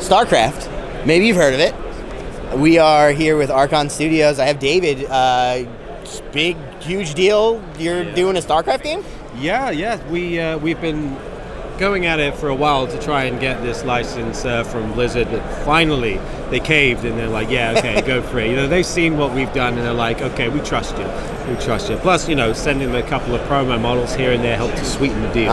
Starcraft. Maybe you've heard of it. We are here with Archon Studios. I have David. Big, huge deal. You're doing a Starcraft game? Yeah. We've been going at it for a while to try and get this license from Blizzard, but finally they caved and they're like, yeah, okay, go for it. They've seen what we've done and they're like, okay, we trust you. Plus, sending them a couple of promo models here and there helped to sweeten the deal.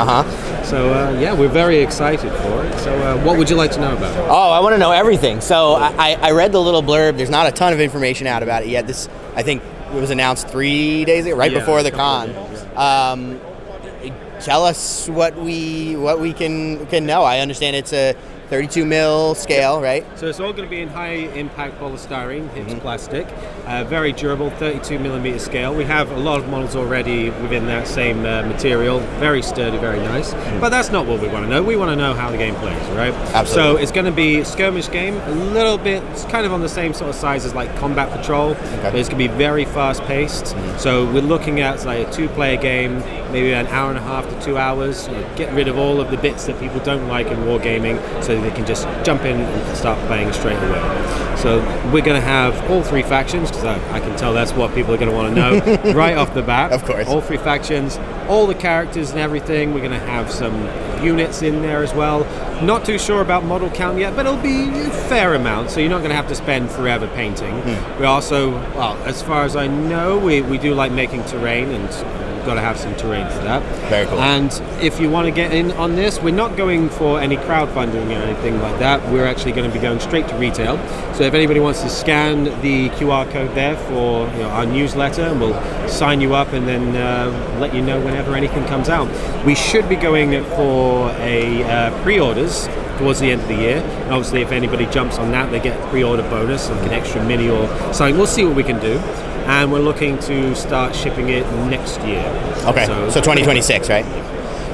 So, we're very excited for it. So, what would you like to know about it? Oh, I want to know everything. So, I read the little blurb. There's not a ton of information out about it yet. This, I think, it was announced 3 days ago, right before the con. Tell us what we can know. I understand it's a 32 mil scale, right? So it's all going to be in high impact polystyrene. It's plastic, very durable, 32 millimeter scale. We have a lot of models already within that same material. Very sturdy, very nice. But that's not what we want to know. We want to know how the game plays, right? Absolutely. So it's going to be a skirmish game, a little bit. It's kind of on the same sort of size as like Combat Patrol. But it's going to be very fast paced. So we're looking at like a 2-player game, maybe an hour and a half to 2 hours. Get rid of all of the bits that people don't like in wargaming, so they can just jump in and start playing straight away. So we're going to have all 3 factions, because I can tell that's what people are going to want to know right off the bat. Of course. All 3 factions, all the characters and everything. We're going to have some units in there as well. Not too sure about model count yet, but it'll be a fair amount, so you're not going to have to spend forever painting. We also, well, as far as I know, we do like making terrain, and got to have some terrain for that. Very cool. And if you want to get in on this, we're not going for any crowdfunding or anything like that. We're actually going to be going straight to retail. So if anybody wants to scan the QR code there for our newsletter, we'll sign you up and then let you know whenever anything comes out. We should be going for a pre-orders towards the end of the year. And obviously, if anybody jumps on that, they get a pre-order bonus, like an extra mini or something. We'll see what we can do. And we're looking to start shipping it next year. Okay, so 2026, right?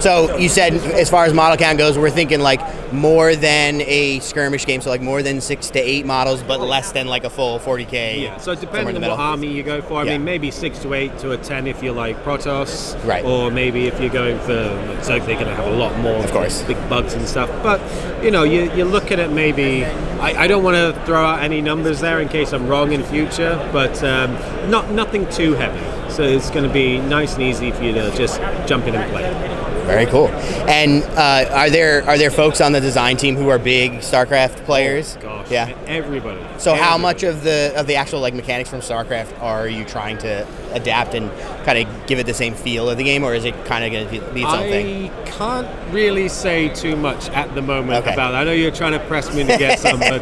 So you said, as far as model count goes, we're thinking like more than a skirmish game, so like more than 6 to 8 models, but less than like a full 40K. Yeah, so depending on what army you go for, I mean, maybe 6 to 8 to a 10 if you like Protoss, right? Or maybe if you're going for, so they're going to have a lot more, of course, big bugs and stuff. But you look at it maybe. I don't want to throw out any numbers there in case I'm wrong in future, but nothing too heavy. So it's going to be nice and easy for you to just jump in and play. Very cool. And are there folks on the design team who are big StarCraft players? Oh, gosh, yeah, everybody. So how much of the actual like mechanics from StarCraft are you trying to adapt and kind of give it the same feel of the game, or is it kind of going to be its own thing? I can't really say too much at the moment about that. I know you're trying to press me to get some, but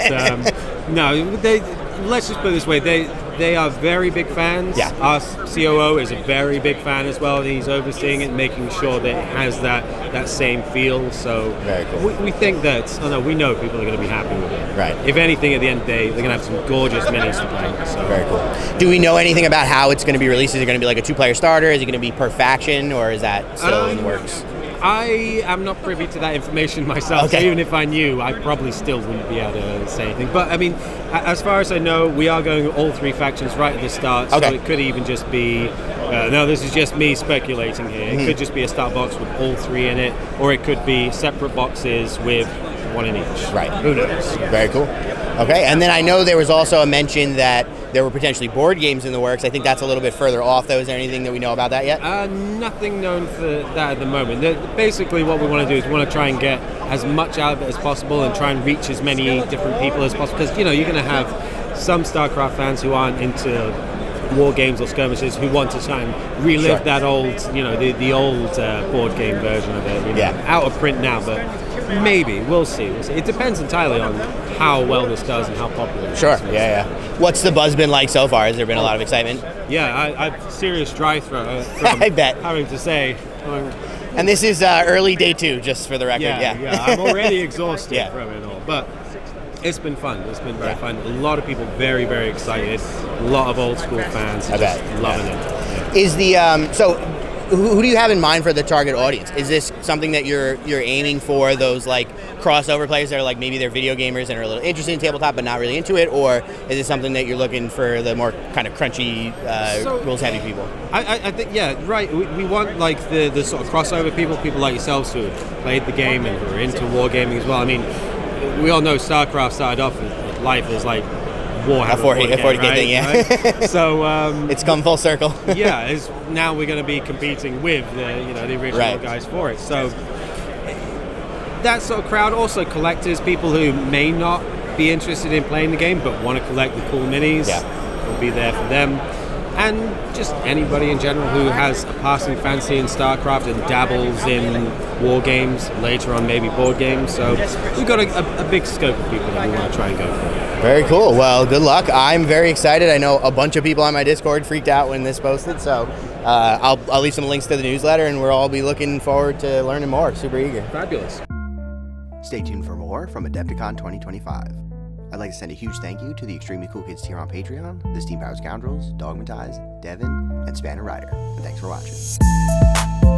no. Let's just put it this way. They are very big fans. Yeah. Our COO is a very big fan as well. He's overseeing it, making sure that it has that same feel. So very cool. We think that, we know people are going to be happy with it. Right. If anything, at the end of the day, they're going to have some gorgeous minis to play. So. Very cool. Do we know anything about how it's going to be released? Is it going to be like a 2-player starter? Is it going to be per faction, or is that still in the works? I am not privy to that information myself, so even if I knew, I probably still wouldn't be able to say anything. But I mean, as far as I know, we are going all 3 factions right at the start, so it could even just be, no, this is just me speculating here, it could just be a start box with all 3 in it, or it could be separate boxes with 1 in each. Right. Who knows? Very cool. Okay, and then I know there was also a mention that there were potentially board games in the works. I think that's a little bit further off, though. Is there anything that we know about that yet? Nothing known for that at the moment. Basically, what we want to do is we want to try and get as much out of it as possible and try and reach as many different people as possible. Because, you're going to have some StarCraft fans who aren't into war games or skirmishes who want to try and relive that old, the old board game version of it. Out of print now, but maybe. We'll see. It depends entirely on how well this does and how popular it is. Sure, yeah. What's the buzz been like so far? Has there been a lot of excitement? Yeah, I've serious dry throat from I bet. having to say. And this is early day 2, just for the record. Yeah. I'm already exhausted from it all. But it's been fun. It's been very fun. A lot of people very, very excited. A lot of old school fans just loving it. Yeah. Is the so who do you have in mind for the target audience? Is this something that you're aiming for, those like crossover players that are like maybe they're video gamers and are a little interested in tabletop but not really into it, or is it something that you're looking for the more kind of crunchy, rules heavy people? I think right. We want like the sort of crossover people like yourselves who have played the game and who are into wargaming as well. I mean, we all know StarCraft started off with life as like Warhammer 40K right? thing, yeah. Right? So it's come full circle. yeah, now we're going to be competing with the original guys for it. So that sort of crowd, also collectors, people who may not be interested in playing the game but want to collect the cool minis, will be there for them. And just anybody in general who has a passing fancy in StarCraft and dabbles in war games, later on maybe board games. So we've got a big scope of people that we want to try and go for. Very cool. Well, good luck. I'm very excited. I know a bunch of people on my Discord freaked out when this posted, so I'll leave some links to the newsletter, and we'll all be looking forward to learning more. Super eager. Fabulous. Stay tuned for more from Adepticon 2025. I'd like to send a huge thank you to the Extremely Cool Kids tier on Patreon, the Steam Powered Scoundrels, Dogmatize, Devin, and Spanner Rider. And thanks for watching.